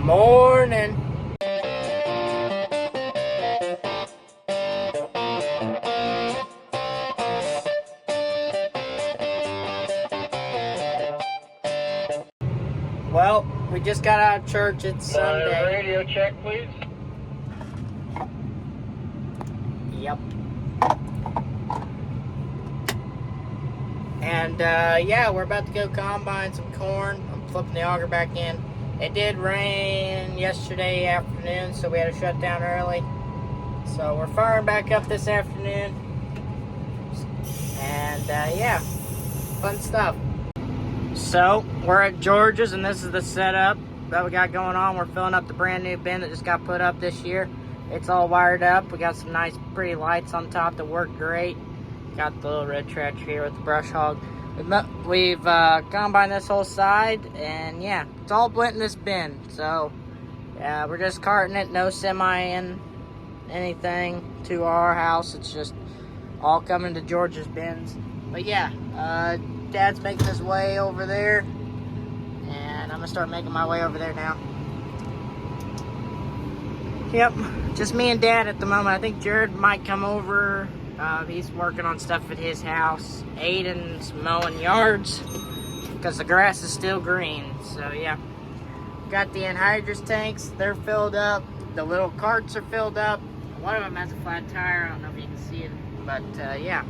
Morning. Well, we just got out of church. It's Sunday. Radio check, please. Yep. And yeah, we're about to go combine some corn. I'm flipping the auger back in. It did rain yesterday afternoon, so we had to shut down early. So we're firing back up this afternoon. And yeah, fun stuff. So we're at George's, and this is the setup that we got going on. We're filling up the brand new bin that just got put up this year. It's all wired up. We got some nice pretty lights on top that work great. Got the little red trash here with the brush hog. We've combined this whole side, and yeah, it's all blent in this bin. So we're just carting it, no semi-in anything to our house. It's just all coming to George's bins. But yeah, Dad's making his way over there, and I'm gonna start making my way over there now. Yep, just me and Dad at the moment. I think Jared might come over. He's working on stuff at his house. Aden's mowing yards because the grass is still green. So yeah, got the anhydrous tanks. They're filled up. The little carts are filled up. One of them has a flat tire. I don't know if you can see it, but yeah,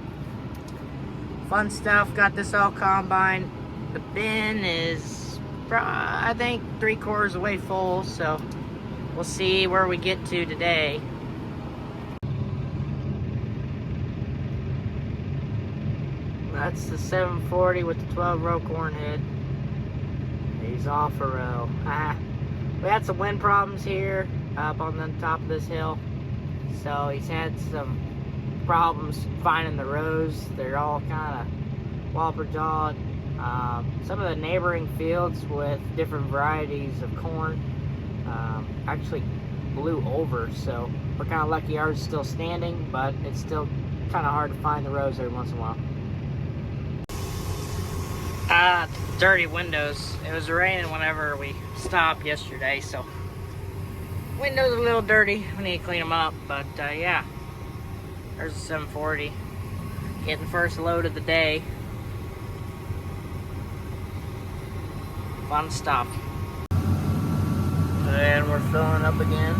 fun stuff. Got this all combined. The bin is, I think, 3/4 of the way full. So we'll see where we get to today. That's the 740 with the 12-row corn head. He's off a row. We had some wind problems here up on the top of this hill. So he's had some problems finding the rows. They're all kind of whopper-jawed. Some of the neighboring fields with different varieties of corn actually blew over. So we're kind of lucky ours is still standing, but it's still kind of hard to find the rows every once in a while. Dirty windows. It was raining whenever we stopped yesterday, so windows are a little dirty. We need to clean them up, but yeah, there's a 740. Getting the first load of the day. Fun stuff. And we're filling up again.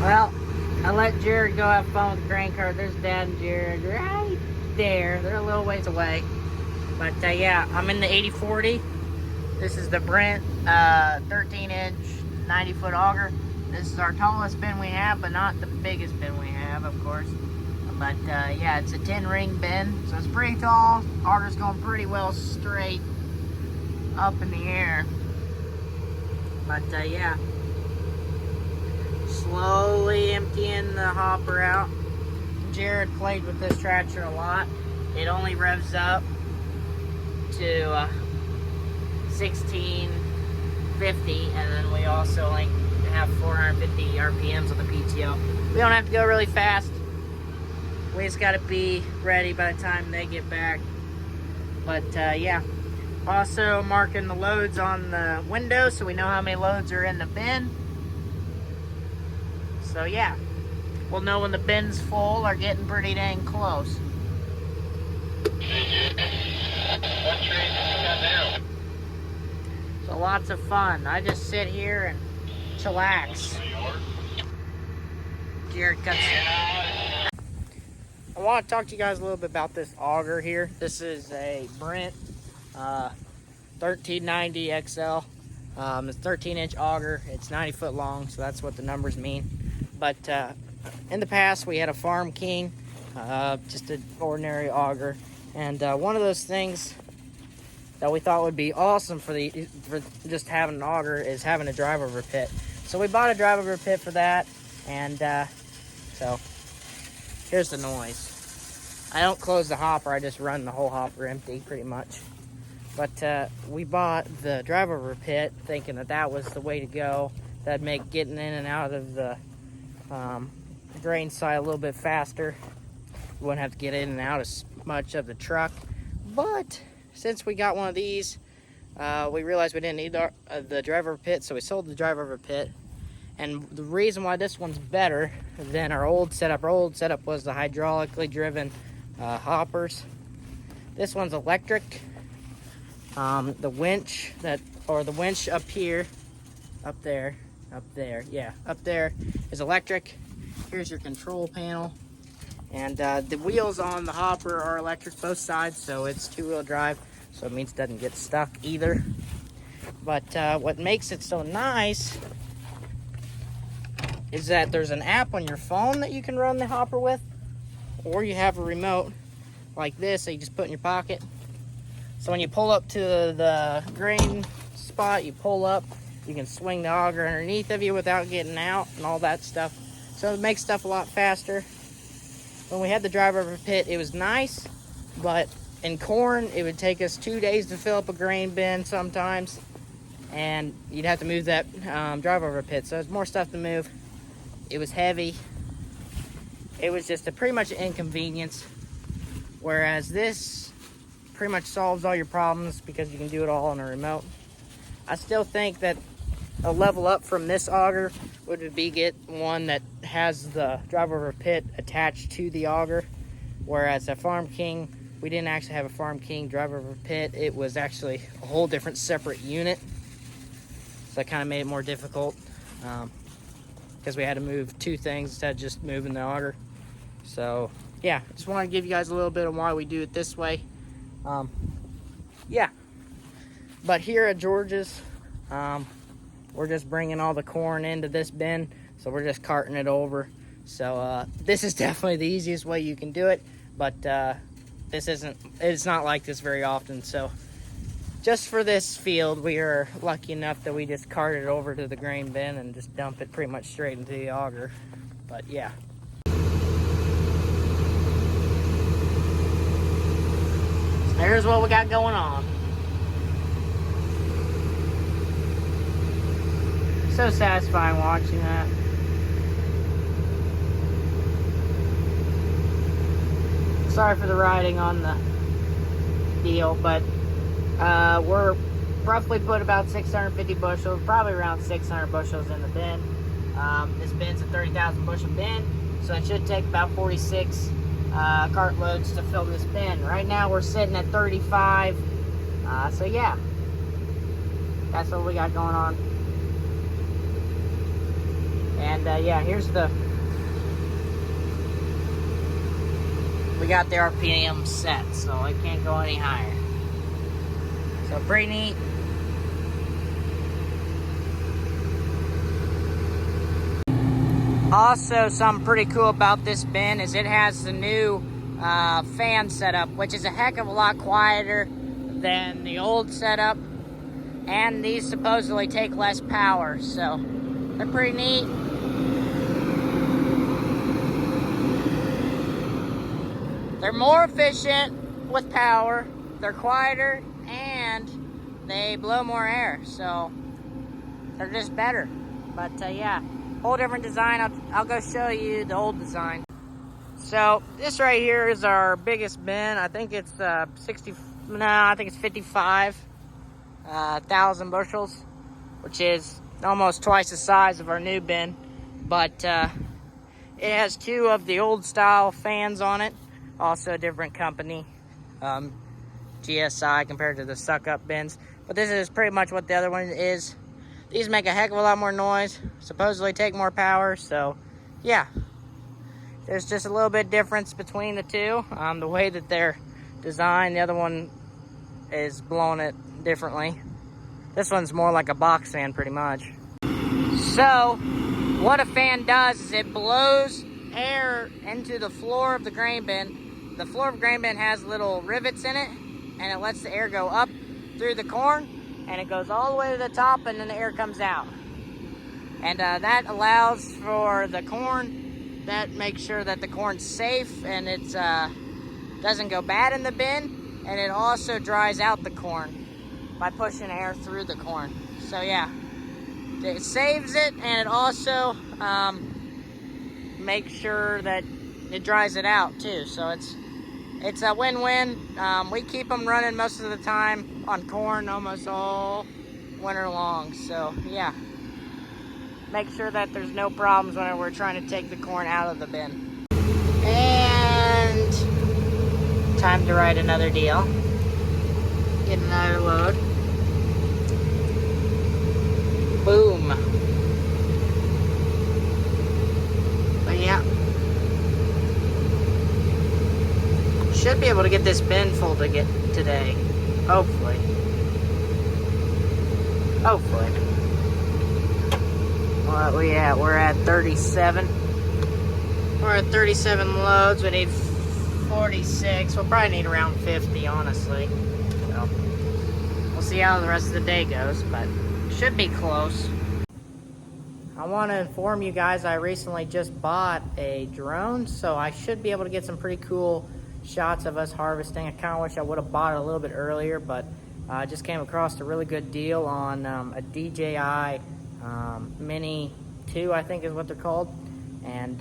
Well, I let Jared go have fun with the grain cart. There's Dad and Jared right there. They're a little ways away. But yeah, I'm in the 8040. This is the Brent 13-inch 90-foot auger. This is our tallest bin we have, but not the biggest bin we have, of course. But yeah, it's a 10-ring bin, so it's pretty tall. Auger's going pretty well straight up in the air. But yeah, slowly emptying the hopper out. Jared played with this tractor a lot. It only revs up to 1650, and then we also like have 450 RPMs on the PTO. We don't have to go really fast. We just got to be ready by the time they get back. But yeah, also marking the loads on the window so we know how many loads are in the bin. So yeah, we'll know when the bin's full or getting pretty dang close. What trade did you cut down? So lots of fun. I just sit here and chillax. Jared cuts. I want to talk to you guys a little bit about this auger here. This is a Brent 1390 XL. It's 13-inch auger. It's 90 foot long, so that's what the numbers mean. But in the past, we had a Farm King, just an ordinary auger. And one of those things that we thought would be awesome for just having an auger is having a drive-over pit. So we bought a drive-over pit for that, and so here's the noise. I don't close the hopper, I just run the whole hopper empty pretty much. But we bought the drive-over pit thinking that that was the way to go. That'd make getting in and out of the grain side a little bit faster. We wouldn't have to get in and out as much of the truck. But since we got one of these, we realized we didn't need the driver pit, so we sold the driver pit. And the reason why this one's better than our old setup was the hydraulically driven hoppers. This one's electric. The winch the winch up here, up there, is electric. Here's your control panel. And the wheels on the hopper are electric, both sides, so it's two-wheel drive, so it means it doesn't get stuck either. But what makes it so nice is that there's an app on your phone that you can run the hopper with, or you have a remote like this that you just put in your pocket. So when you pull up to the grain spot, you pull up, you can swing the auger underneath of you without getting out and all that stuff. So it makes stuff a lot faster. When we had the driver pit, it was nice, but in corn, it would take us 2 days to fill up a grain bin sometimes, and you'd have to move that driver pit. So there's more stuff to move. It was heavy. It was just pretty much an inconvenience, whereas this pretty much solves all your problems because you can do it all on a remote. I still think that a level up from this auger would be get one that has the driver pit attached to the auger, whereas a Farm King, we didn't actually have a Farm King driver pit. It was actually a whole different separate unit, so that kind of made it more difficult because we had to move two things instead of just moving the auger. So yeah, just want to give you guys a little bit of why we do it this way. Yeah, but here at George's, we're just bringing all the corn into this bin, so we're just carting it over. So this is definitely the easiest way you can do it, but it's not like this very often. So just for this field, we are lucky enough that we just cart it over to the grain bin and just dump it pretty much straight into the auger. But yeah. So there's what we got going on. So satisfying watching that. Sorry for the riding on the deal, but we're roughly put about 650 bushels, probably around 600 bushels in the bin. This bin's a 30,000 bushel bin, so it should take about 46 cart loads to fill this bin. Right now we're sitting at 35, so yeah, that's what we got going on. And yeah, here's we got the RPM set, so it can't go any higher. So pretty neat. Also, something pretty cool about this bin is it has the new fan setup, which is a heck of a lot quieter than the old setup. And these supposedly take less power, so they're pretty neat. They're more efficient with power, they're quieter, and they blow more air, so they're just better. But yeah, whole different design. I'll go show you the old design. So this right here is our biggest bin. I think it's 55,000 bushels, which is almost twice the size of our new bin. But it has two of the old style fans on it. Also a different company, GSI, compared to the suck-up bins. But this is pretty much what the other one is. These make a heck of a lot more noise, supposedly take more power, so yeah. There's just a little bit difference between the two. The way that they're designed, the other one is blowing it differently. This one's more like a box fan, pretty much. So, what a fan does is it blows air into the floor of the grain bin. The floor of the grain bin has little rivets in it, and it lets the air go up through the corn, and it goes all the way to the top, and then the air comes out. And that allows for the corn, that makes sure that the corn's safe and it doesn't go bad in the bin, and it also dries out the corn by pushing air through the corn. So yeah, it saves it, and it also make sure that it dries it out too. So it's a win-win. We keep them running most of the time on corn almost all winter long. So yeah, make sure that there's no problems whenever we're trying to take the corn out of the bin. And time to write another deal. Get another load. Boom. But yeah. Should be able to get this bin full to get today. Hopefully. Hopefully. What we at? We're at 37. We're at 37 loads. We need 46. We'll probably need around 50, honestly. So we'll see how the rest of the day goes, but should be close. I want to inform you guys I recently just bought a drone, so I should be able to get some pretty cool shots of us harvesting. I kind of wish I would have bought it a little bit earlier, but I just came across a really good deal on a DJI Mini 2, I think is what they're called. And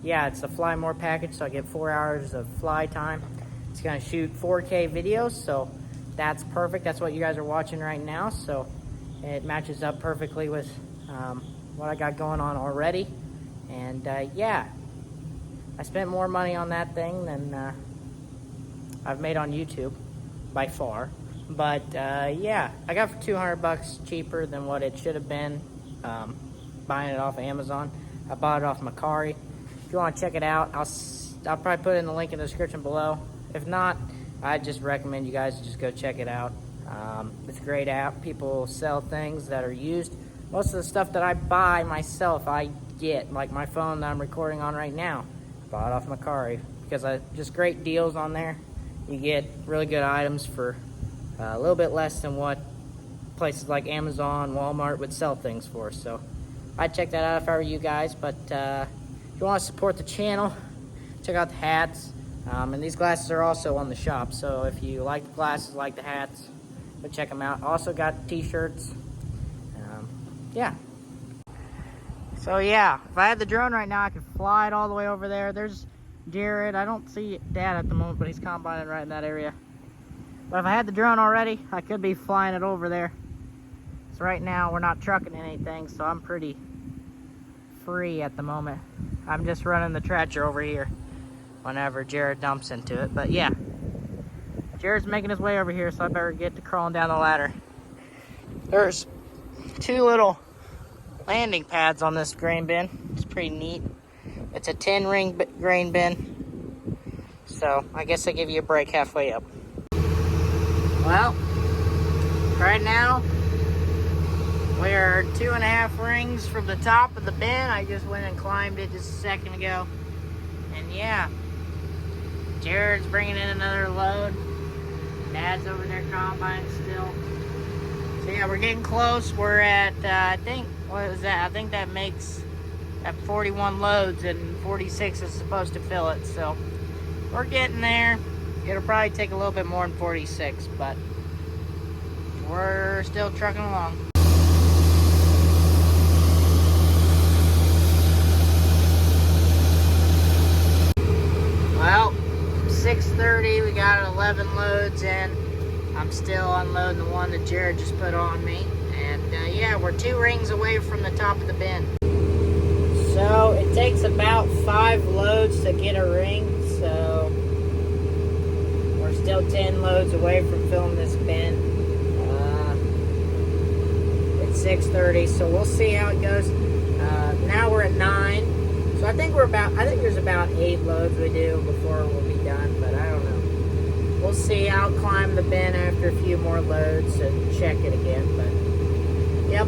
yeah, it's a Fly More package, so I get 4 hours of fly time. It's going to shoot 4K videos, so that's perfect. That's what you guys are watching right now, so it matches up perfectly with what I got going on already. And yeah, I spent more money on that thing than I've made on YouTube by far. But yeah, I got it for $200 cheaper than what it should have been buying it off Amazon. I bought it off Macari. If you want to check it out, I'll probably put it in the link in the description below. If not, I just recommend you guys just go check it out. It's a great app. People sell things that are used. Most of the stuff that I buy myself, I get. Like my phone that I'm recording on right now, bought off Macari, because just great deals on there. You get really good items for a little bit less than what places like Amazon, Walmart would sell things for. So I'd check that out if I were you guys. But if you want to support the channel, check out the hats. And these glasses are also on the shop. So if you like the glasses, like the hats, go check them out. Also got t-shirts. Yeah. So yeah, if I had the drone right now, I could fly it all the way over there. There's Jared. I don't see Dad at the moment, but he's combining right in that area. But if I had the drone already, I could be flying it over there. So right now, we're not trucking anything, so I'm pretty free at the moment. I'm just running the tractor over here whenever Jared dumps into it. But yeah, Jared's making his way over here, so I better get to crawling down the ladder. There's 2 little landing pads on this grain bin. It's pretty neat. It's a 10-ring grain bin, so I guess I give you a break halfway up. Well, right now we're 2.5 rings from the top of the bin. I just went and climbed it just a second ago, and yeah, Jared's bringing in another load. Dad's over there combining still. So yeah, we're getting close. We're at I think, what is that? I think that makes at 41 loads, and 46 is supposed to fill it. So we're getting there. It'll probably take a little bit more than 46, but we're still trucking along. Well, 6:30, we got 11 loads in. I'm still unloading the one that Jared just put on me. And yeah, we're 2 rings away from the top of the bin. So it takes about 5 loads to get a ring, so we're still 10 loads away from filling this bin. It's 6:30, so we'll see how it goes. Now we're at 9, so I think there's about 8 loads we do before we'll be done, but I don't know. We'll see. I'll climb the bin after a few more loads and check it again, but yep.